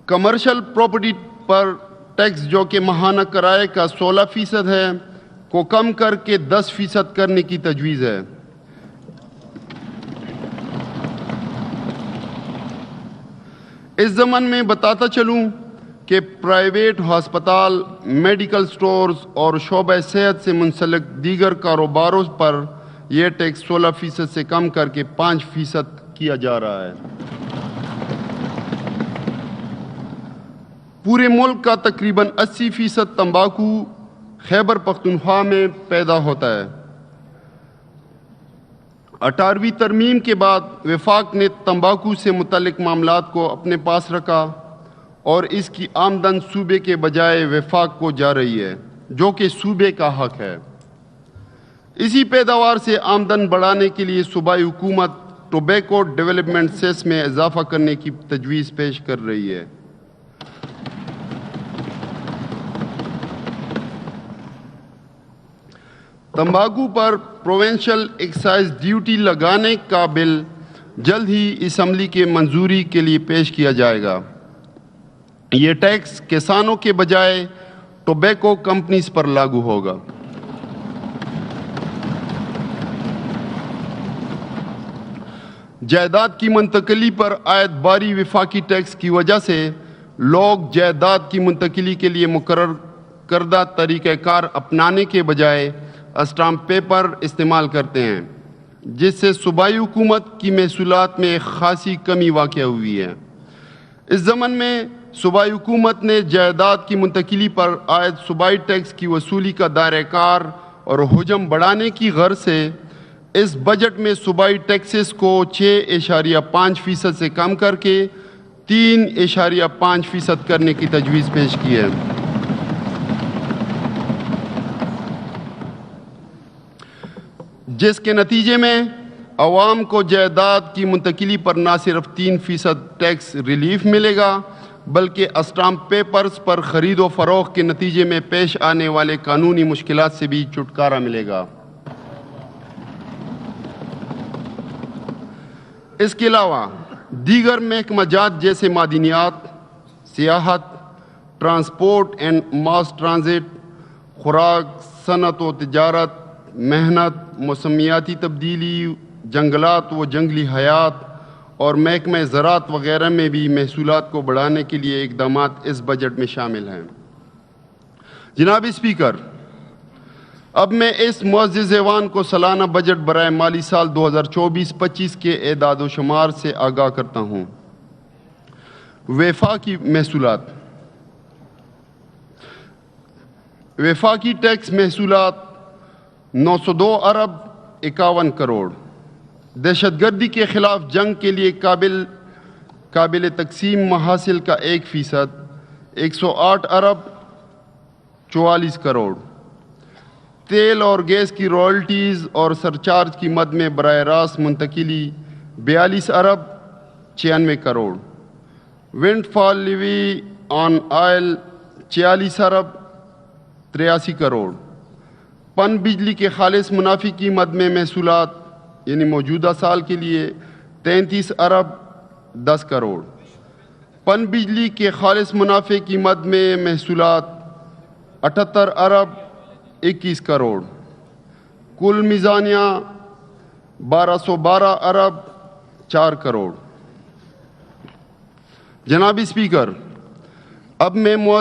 Commercial property پر tax جو کہ ماہانہ کرائے کا 16% ہے کو کم کر کے 10% کرنے کی تجویز ہے۔ اس ضمن میں بتاتا چلوں کہ پرائیویٹ ہسپتال، میڈیکل سٹورز اور شعبہ صحت سے منسلک دیگر کاروباروں پر یہ ٹیکس 16% سے کم کر کے 5% کیا جا رہا ہے۔ پورے ملک کا تقریباً 80% تمباکو خیبر پختونخوا میں پیدا ہوتا ہے۔ 18ویں ترمیم کے بعد وفاق نے تمباکو سے متعلق معاملات کو اپنے پاس رکھا اور اس کی آمدن صوبے کے بجائے وفاق کو جا رہی ہے، جو کہ صوبے کا حق ہے۔ اسی پیداوار سے آمدن بڑھانے کے لیے صوبائی حکومت ٹوبیکو ڈیولپمنٹ سیس میں اضافہ کرنے کی تجویز پیش کر رہی ہے۔ تمباکو پر پروونشل ایکسائز ڈیوٹی لگانے کا بل جلد ہی اسمبلی کے منظوری کے لیے پیش کیا جائے گا۔ یہ ٹیکس کسانوں کے بجائے ٹوبیکو کمپنیز پر لاگو ہوگا۔ جائیداد کی منتقلی پر عائد باری وفاقی ٹیکس کی وجہ سے لوگ جائیداد کی منتقلی کے لیے مقرر کردہ طریقہ کار اپنانے کے بجائے اسٹامپ پیپر استعمال کرتے ہیں، جس سے صوبائی حکومت کی محصولات میں خاصی کمی واقع ہوئی ہے۔ اس ضمن میں صوبائی حکومت نے جائیداد کی منتقلی پر عائد صوبائی ٹیکس کی وصولی کا دائرہ کار اور حجم بڑھانے کی غرض سے اس بجٹ میں صوبائی ٹیکسز کو 6.5% سے کم کر کے 3.5% کرنے کی تجویز پیش کی ہے۔ جس کے نتیجے میں عوام کو جائیداد کی منتقلی پر نہ صرف 3% ٹیکس ریلیف ملے گا، بلکہ اسٹامپ پیپرز پر خرید و فروخت کے نتیجے میں پیش آنے والے قانونی مشکلات سے بھی چھٹکارا ملے گا۔ اس کے علاوہ دیگر محکمہ جات جیسے معدنیات، سیاحت، ٹرانسپورٹ اینڈ ماس ٹرانزٹ، خوراک، صنعت و تجارت، محنت، موسمیاتی تبدیلی، جنگلات و جنگلی حیات اور محکمہ زراعت وغیرہ میں بھی محصولات کو بڑھانے کے لیے اقدامات اس بجٹ میں شامل ہیں۔ جناب اسپیکر، اب میں اس معزز ایوان کو سالانہ بجٹ برائے مالی سال 2024-25 کے اعداد و شمار سے آگاہ کرتا ہوں۔ وفاقی محصولات۔ وفاقی ٹیکس محصولات 902 ارب 51 کروڑ۔ دہشت گردی کے خلاف جنگ کے لیے قابل تقسیم محاصل کا 1%، 108 ارب 44 کروڑ۔ تیل اور گیس کی رائلٹیز اور سرچارج کی مد میں براہ راست منتقلی 42 ارب 96 کروڑ۔ ونڈ فال لیوی آن آئل 46 ارب 83 کروڑ۔ پن بجلی کے خالص منافع کی مد میں محصولات یعنی موجودہ سال کے لیے 33 ارب 10 کروڑ۔ پن بجلی کے خالص منافع کی مد میں محصولات 78 ارب 21 کروڑ۔ کل میزانیہ 1212 ارب 4 کروڑ۔ جناب اسپیکر، اب میں